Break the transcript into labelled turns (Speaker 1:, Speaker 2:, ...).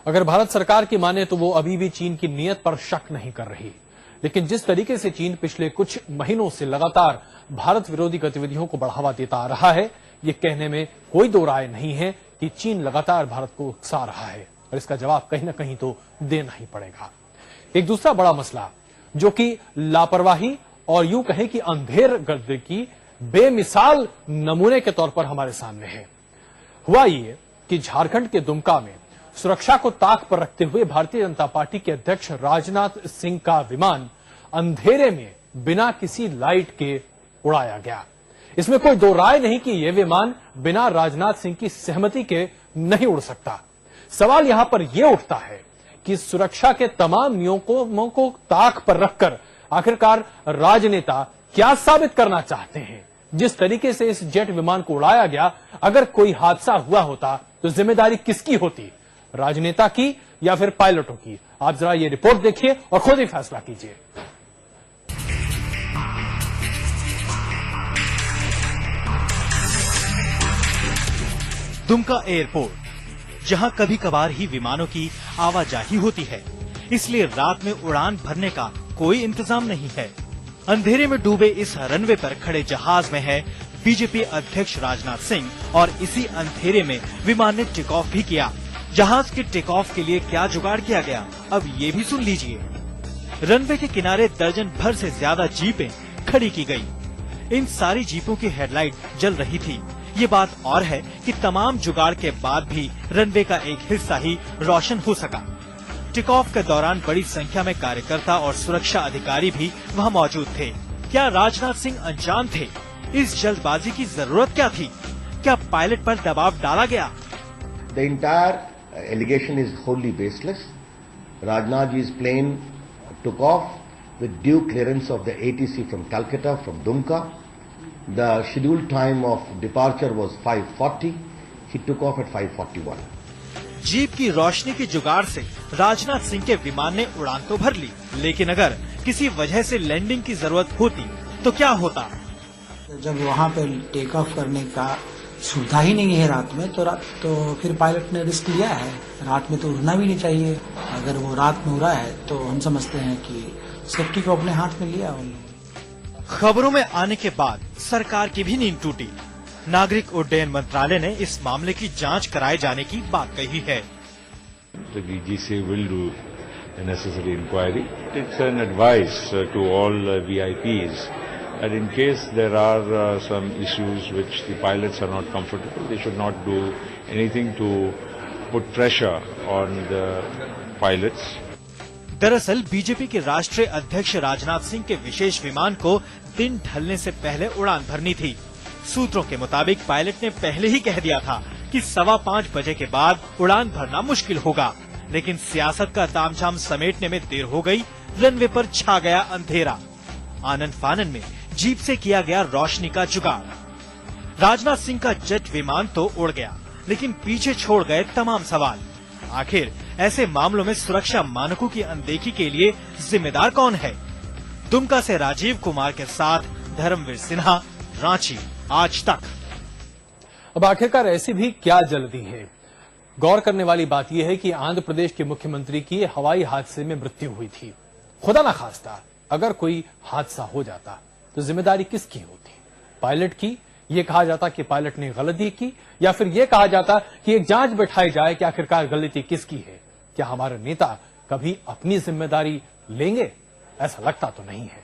Speaker 1: अगर भारत सरकार की माने तो वो अभी भी चीन की नीयत पर शक नहीं कर रही, लेकिन जिस तरीके से चीन पिछले कुछ महीनों से लगातार भारत विरोधी गतिविधियों को बढ़ावा देता आ रहा है, ये कहने में कोई दो राय नहीं है कि चीन लगातार भारत को उकसा रहा है और इसका जवाब कहीं ना कहीं तो देना ही पड़ेगा। एक दूसरा बड़ा मसला जो कि लापरवाही और यूं कहें कि अंधेर गर्द की बेमिसाल नमूने के तौर पर हमारे सामने है। हुआ ये कि झारखंड के दुमका में सुरक्षा को ताक पर रखते हुए भारतीय जनता पार्टी के अध्यक्ष राजनाथ सिंह का विमान अंधेरे में बिना किसी लाइट के उड़ाया गया। इसमें कोई दो राय नहीं कि यह विमान बिना राजनाथ सिंह की सहमति के नहीं उड़ सकता। सवाल यहां पर यह उठता है कि सुरक्षा के तमाम नियमों को ताक पर रखकर आखिरकार राजनेता क्या साबित करना चाहते हैं। जिस तरीके से इस जेट विमान को उड़ाया गया, अगर कोई हादसा हुआ होता तो जिम्मेदारी किसकी होती, राजनेता की या फिर पायलटों की? आप जरा ये रिपोर्ट देखिए और खुद ही फैसला कीजिए।
Speaker 2: दुमका एयरपोर्ट, जहां कभी कभार ही विमानों की आवाजाही होती है, इसलिए रात में उड़ान भरने का कोई इंतजाम नहीं है। अंधेरे में डूबे इस रनवे पर खड़े जहाज में है बीजेपी अध्यक्ष राजनाथ सिंह और इसी अंधेरे में विमान ने टेक ऑफ भी किया। जहाज के टेक ऑफ के लिए क्या जुगाड़ किया गया, अब ये भी सुन लीजिए। रनवे के किनारे दर्जन भर से ज्यादा जीपें खड़ी की गई। इन सारी जीपों की हेडलाइट जल रही थी। ये बात और है कि तमाम जुगाड़ के बाद भी रनवे का एक हिस्सा ही रोशन हो सका। टेक ऑफ के दौरान बड़ी संख्या में कार्यकर्ता और सुरक्षा अधिकारी भी वहां मौजूद थे। क्या राजनाथ सिंह अनजान थे? इस जल्दबाजी की जरूरत क्या थी? क्या पायलट पर दबाव डाला गया?
Speaker 3: The entire allegation is wholly baseless. Rajnath ji's plane took off with due clearance of the ATC from Calcutta, from Dumka. The scheduled time of departure was 5:40. He took off at 5:41.
Speaker 2: Jeep की रोशनी की जुगाड़ से राजनाथ सिंह के विमान ने उड़ान तो भर ली, लेकिन अगर किसी वजह से लैंडिंग की जरूरत होती तो क्या होता?
Speaker 4: जब वहाँ पे टेक ऑफ करने का सुविधा ही नहीं है रात में, तो फिर पायलट ने रिस्क लिया है। रात में तो उड़ना भी नहीं चाहिए। अगर वो रात में उड़ा है तो हम समझते हैं कि सेफ्टी को अपने हाथ में लिया उन्होंने।
Speaker 2: खबरों में आने के बाद सरकार की भी नींद टूटी। नागरिक उड्डयन मंत्रालय ने इस मामले की जांच कराए जाने की बात कही है।
Speaker 5: The DGCA will do the necessary inquiry. It's an advice to all VIPs that in case there are some issues which the pilots are not comfortable, they should not do anything to put pressure on the pilots.
Speaker 2: दरअसल BJP के राष्ट्रीय अध्यक्ष राजनाथ सिंह के विशेष विमान को दिन ढलने से पहले उड़ान भरनी थी। सूत्रों के मुताबिक पायलट ने पहले ही कह दिया था कि 5:15 बजे के बाद उड़ान भरना मुश्किल होगा, लेकिन सियासत का तामझाम समेटने में देर हो गई। रनवे पर छा गया अंधेरा। आनन फानन में जीप से किया गया रोशनी का जुगाड़। राजनाथ सिंह का जेट विमान तो उड़ गया, लेकिन पीछे छोड़ गए तमाम सवाल। आखिर ऐसे मामलों में सुरक्षा मानकों की अनदेखी के लिए जिम्मेदार कौन है? दुमका से राजीव कुमार के साथ धर्मवीर सिन्हा, रांची, आज तक।
Speaker 1: अब आखिरकार ऐसी भी क्या जल्दी है? गौर करने वाली बात यह है कि आंध्र प्रदेश के मुख्यमंत्री की हवाई हादसे में मृत्यु हुई थी। खुदा ना खास्ता अगर कोई हादसा हो जाता तो जिम्मेदारी किसकी होती? पायलट की? यह कहा जाता कि पायलट ने गलती की, या फिर यह कहा जाता कि एक जांच बैठाई जाए कि आखिरकार गलती किसकी है? क्या हमारे नेता कभी अपनी जिम्मेदारी लेंगे? ऐसा लगता तो नहीं है।